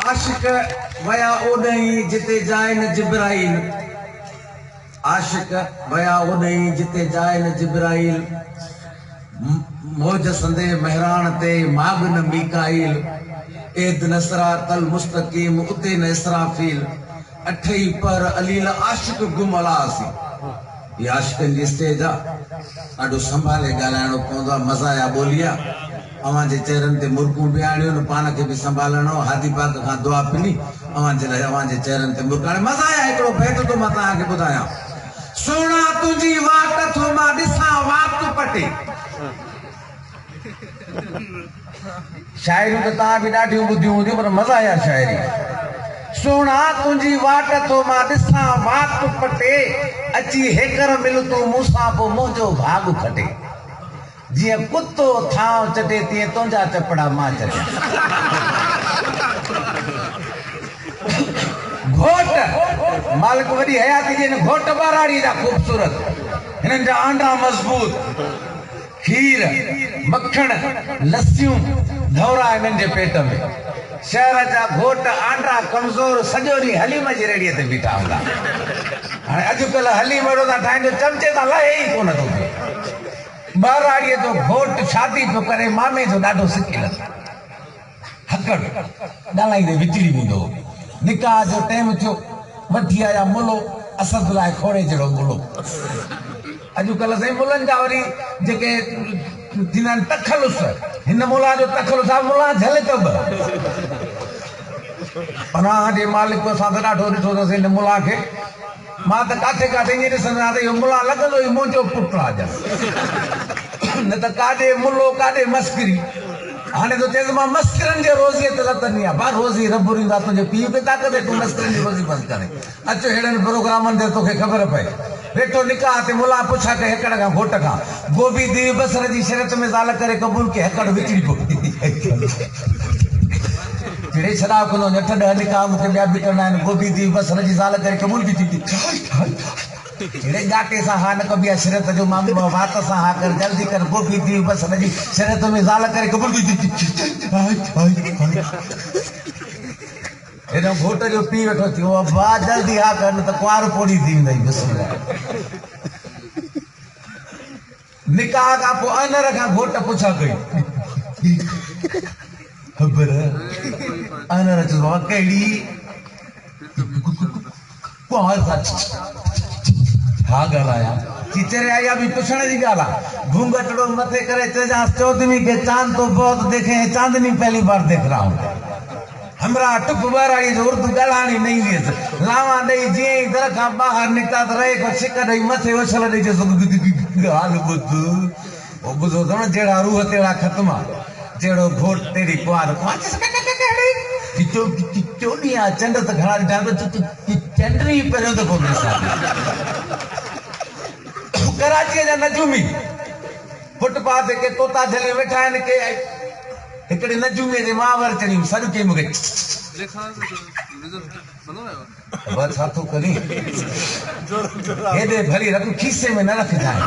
आशिक वया ओॾहीं जिते जाए न जिब्राइल आशिक वया ओॾहीं जिते जाए न जिब्राइल मौज संदे महरान ते माग न मीकाइल एद नसरा तल मुस्तकीम उते न इसराफील अठई पर अलील आशिक गुमलासी ये आशिकन जी स्टेज आ ॾाढो संभाले ॻाल्हाइणो पवंदो आहे मज़ा आया ॿोलिया अवां जे चेहरनि ते मुर्कूं बि आणियूं न पाण खे बि संभालणो हादी पाक खां दुआ पिनी अवां जे लाइ अवां जे चेहरनि ते मुर्क हाणे मज़ा आया हिकिड़ो बैत थो मां तव्हांखे ॿुधायां सोना तुंहिंजी वाट थो मां ॾिसां वाट पटे शायरियूं त तव्हां बि ॾाढियूं ॿुधियूं हूंदियूं पर मज़ा आया शायरी सोना तुंहिंजी वाट थो मां ॾिसां वाट पटे अची हेकर मिल तूं मूंसां पोइ मुंहिंजो भाग खटे जीअं कुतो थांव चटे तीअं तुंहिंजा चपड़ा मां चटे घोट मालिक वॾी हयाती जी घोट ॿाराड़ी जा ख़ूबसूरत हिननि जा आंडा मज़बूत खीर मक्खण लस्सियूं धौरा हिननि जे पेट में शहर जा घोट आंडा कमज़ोर सॼो ॾींहुं हलीम जी रेड़ीअ ते बीठा हूंदा हाणे अॼुकल्ह हलीम अहिड़ो था ठाहिनि जो चमचे तां लहे ई कोन थो थिए ॿाराड़ीअ जो घोट शादी पियो करे मामे जो ॾाढो सिकियल हकड़ ॻाल्हाईंदे विचड़ी वेंदो निकाह जो टाइम थियो वठी आया मुलो असद लाइ खोड़े जहिड़ो मुलो अॼुकल्ह साईं मुलनि जा वरी जेके थींदा आहिनि तखलुस हिन मुला जो तखलुस आहे मुला झले त पनाह जे मालिक सां त ॾाढो ॾिठो अथसि हिन मुला खे मां त काथे काथे ईअं ॾिसंदो आहियां त इहो मुला लॻंदो ई मुंहिंजो पुटु आहे न त काॾे मुलो काॾे मस्करी हाणे तो चएसि मां मस्करनि जे रोज़ीअ ते लतंदी आहियां बा रोज़ी रब ॾींदा तुंहिंजे पीउ पिता करे तूं मस्करनि जी रोज़ी बंदि करे अचो अहिड़नि प्रोग्रामनि ते तोखे ख़बर पए वेठो निकाह ते मुला पुछा के हेकड़ खां घोट खां गोभी दी बसर जी शर्त में ज़ाल करे क़बूल के हेकड़ विचड़ी पई चिड़े छॾाव कंदो 8-10 निकाह मूंखे ॿिया बि करणा आहिनि गोभी दी बसर जी ज़ाल करे क़बूल की थी चिड़े गाटे सां हा न कबी आहे शर्त जो मां वात सां हा कर जल्दी कर गोभी दी बसर जी शर्त में ज़ाल करे क़बूल की थी हेॾो घोट जो पीउ वेठो थियो बा जल्दी हा कर न त कुंवार पोड़ी थी वेंदई बिस्मिल्लाह निकाह खां पोइ अनर खां घोट पुछा कई ख़बर अनर चयो कहिड़ी कुंवार सां हा ॻाल्हायां चीचरे आया भी पुछण जी ॻाल्हि आहे घूंघटड़ो मथे करे चइजांसि चौधरी के चांद तो बहुत देखे हैं चांदनी पहली बार देख रहा हूँ हमरा टुप ॿाराड़ी जो उर्दू ॻाल्हाइणी न ईंदी हुअसि लावा ॾेई जीअं ई दर खां ॿाहिरि निकिता त रहे को छिक ॾेई मथे उछल ॾेई चयोसि ॻाल्हि ॿुधो अथव न जहिड़ा रूह तहिड़ा ख़तम आहे जहिड़ो घोट तहिड़ी कुंवार चोॾहीं आहे चंड त घणा ॾिठा चंड ई पहिरियों दफ़ो कराचीअ जा नजूमी फुटपाथ ते के तोता झले वेठा आहिनि के हिकिड़े नजूमीअ जे मावर चढ़ी सॾु कई मूंखे बस हाथों करी हेॾे भली रख खीसे में न रखजांइ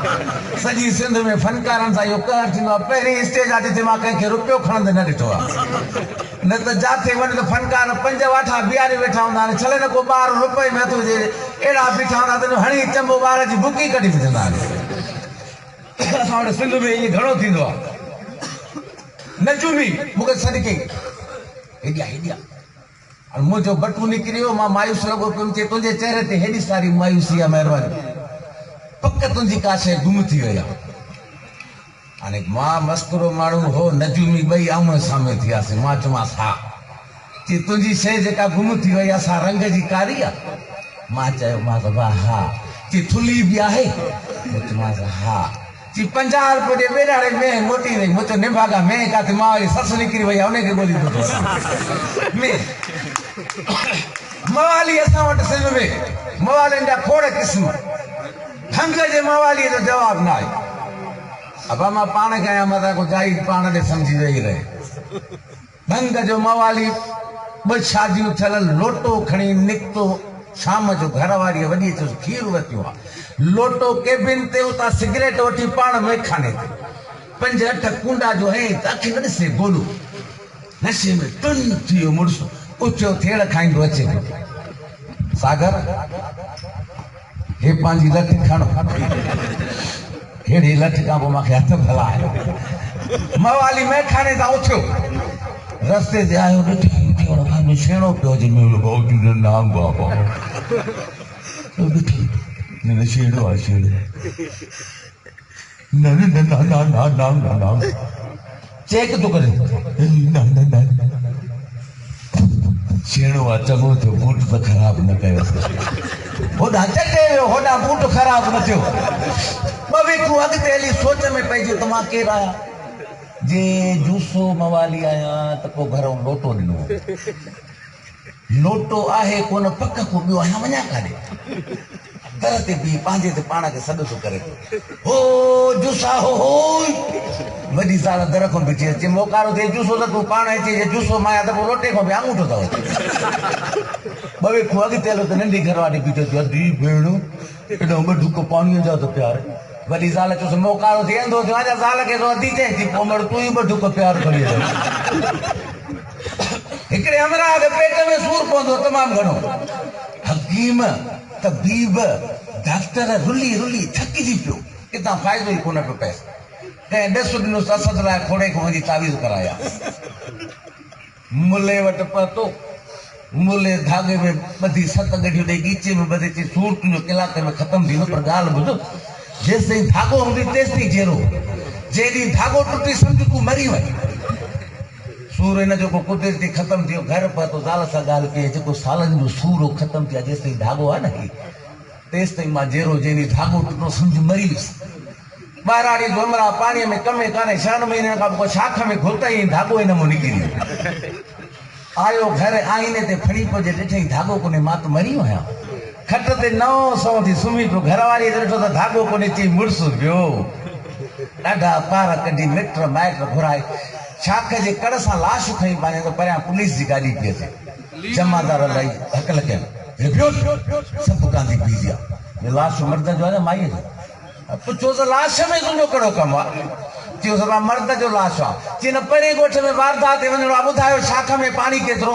सॼी सिंध में फनकारनि सां इहो कहर थींदो आहे पहिरीं स्टेज आहे जिते मां कंहिंखे रुपयो खणंदे न ॾिठो आहे न त जिथे वञ त फनकार 5 वाठा बीहारे वेठा हूंदा आहिनि छले न को ॿार रुपए में हथ हुजे अहिड़ा बीठा हूंदा त हणी चंबो ॿार जी बुकी कढी विझंदा आहिनि असां वटि सिंध में ईअं घणो थींदो आहे नजूमी मूंखे सॾु कई हेॾिया हेॾिया मुंहिंजो बटू निकिरी वियो मां मायूस लॻो पियो चए तुंहिंजे चेहरे ते हेॾी सारी मायूसी आहे महिरबानी पक तुंहिंजी का शइ गुम थी वई आहे हाणे मां मस्कुरो माण्हू हो नजूमी ॿई आमूं साम्हूं थी वियासीं मां चयोमांसि हा चई तुंहिंजी शइ जेका गुम थी वई आहे सा रंग जी कारी आहे मां चयोमांसि वाह हा चई थुली बि आहे चयोमांसि हा चई 50 रुपए जे ॿेड़ाड़े में मोटी वई मुंहिंजो निभागा में काथे मां वरी ससु निकिरी वई आहे उनखे ॻोल्ही में मवाली असां वटि सिंध में मवालियुनि जा खोड़ क़िस्म ढंग जे मवालीअ जो जवाब न आहे अब मां पाण खे आहियां मथां को जाई पाण ॾे सम्झी वेही रहे ढंग जो मवाली 2 शादियूं थियल लोटो खणी निकितो शाम जो घर वारीअ वॾी चयोसि खीर वरितो आहे लोटो केबिन ते उतां सिगरेट वठी पाण में खाने ते 5-8 कुंडा जो है त अखि न ॾिसे बोलू नशे में टुन थी वियो मुड़ुसु उचो थेड़ खाईंदो अचे सागर हे पंहिंजी लठ खणो हेड़ी लठ खां पोइ मूंखे हथ फैलायो मवाली मैं खाने था उथियो रस्ते ते आयो ॾिठी छेणो पियो जे में नाम बाबा ॾिठी न छेड़ो आहे छेड़ो न न न न न न न चेक तो करे न न न छेड़ो आहे चङो थियो बूट त ख़राब न कयो होॾां चटे वियो होॾां बूट ख़राब न थियो ॿ वीकूं अॻिते हली सोच में पइजी त मां केरु आहियां जे जूसो मवाली आहियां त पोइ घरों लोटो ॾिनो लोटो आहे कोन पक को ॿियो आहियां वञा काॾे दर ते बि पंहिंजे ते पाण खे सॾु थो करे हो जूसा हो वॾी ज़ाल दर खां बीठी अचे मोकारो थिए जूसो त तूं पाण अचे जे जूसो माया त पोइ लोटे खां बि आङूठो अथव ॿ वीकूं अॻिते हलो त नंढी घरवारी बीठी अचे अधी भेण हेॾो ॿ ढुक पाणीअ जा त प्यार वॾी ज़ाल चयोसि मोकारो थियंदो थियो अञा ज़ाल खे तो अधी चई थी पोइ मड़ तूं ई ॿ ढुक प्यार खणी हिकिड़े हमरा खे पेट में सूर पवंदो तमामु घणो हकीम तबीब डॉक्टर रुली रुली थकिजी पियो किथां फ़ाइदो ई कोन पियो पए कंहिं ॾसु ॾिनोसि असद लाइ खोड़े खां वञी तावीज़ कराया मुले वटि पहुतो मुले धागे में ॿधी 7 गठियूं ॾेई गीचे में ॿधे चई सूर तुंहिंजो कलाक में ख़तमु थींदो पर ॻाल्हि ॿुध जेसि ताईं धागो हूंदी तेसि ताईं जहिड़ो जेॾी धागो टुटी सम्झ तूं मरी वई सूर हिन जो को कुदरती ख़तमु थियो घर पहुतो ज़ाल सां ॻाल्हि कई जेको सालनि जो सूर ख़तमु थियो जेसि ताईं धागो आहे न तेसि ताईं मां जहिड़ो जेॾी धागो टुटो सम्झ मरी वियुसि ॿाहिराड़ी जो हमरा पाणीअ में कमे कान्हे 6 महीननि खां पोइ शाख में घुरतई धागो हिन मां निकिरी आयो घर आईने ते फणी पियो ॾिठई धागो कोन्हे मां त मरी आहियां खट ते 900 थी सुम्ही पियो घरवारी ॾिठो त धागो कोन्हे चई मुड़ुसु वियो ॾाढा पार कढी मिट माइट घुराए शाख जे कड़ सां लाश खई पाणे त परियां पुलिस जी गाॾी पई अचे जमादार लही हकल कयनि सभु कांधी बीठी आहे लाश मर्द जो आहे न माईअ जो पुछो त लाश में तुंहिंजो कहिड़ो कमु आहे चयोसि मां मर्द जो लाश आहे चई न परे ॻोठ में वारदात ते वञिणो आहे ॿुधायो शाख में पाणी केतिरो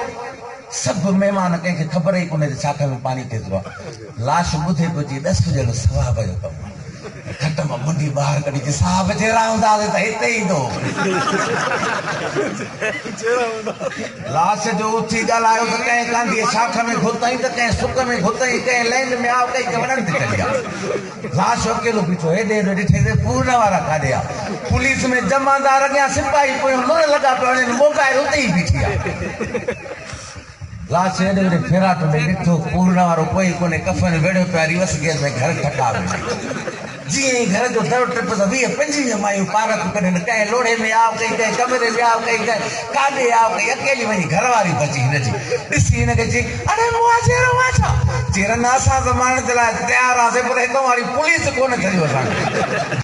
सभु महिमान कंहिंखे ख़बर ई कोन्हे त शाख में पाणी केतिरो आहे लाश ॿुधे पियो चई 10 ॼण सवाब जो कमु आहे खट मां मुंडी ॿाहिरि कढी चई साहब जहिड़ा हूंदासीं त हिते ईंदो लाश जो उथी ॻाल्हायो त कंहिं कांधी शाख में घुरतई त कंहिं सुक में घुरतई कंहिं लैंड में आयो कंहिं वणनि ते चढ़ी आहे लाश अकेलो बीठो हेॾे हेॾे ॾिठे त पूर्ण वारा काॾे आहे पुलिस में जमादार अॻियां सिपाही पियो लुण लॻा पिया मोबाइल उते ई बीठी आहे लाश हेॾे हेॾे फेराटो ॾे ॾिठो पूर्ण वारो कोई कोन्हे कफन वेड़ियो पिया रिवर्स गेयर में घर ठका जीअं ई घर जो दर ट्रिप त 20-25 मायूं पारक कढनि कंहिं लोढ़े में आव कई कंहिं कमरे में आव कई कंहिं काॾे आव कई अकेली वञी घरवारी बची हिनजी ॾिसी हिनखे चई अरे मुआ चेरो छा चेरन असां त माण्हुनि जे लाइ तयारु आसीं पर हितां वारी पुलिस कोन छॾियो असांखे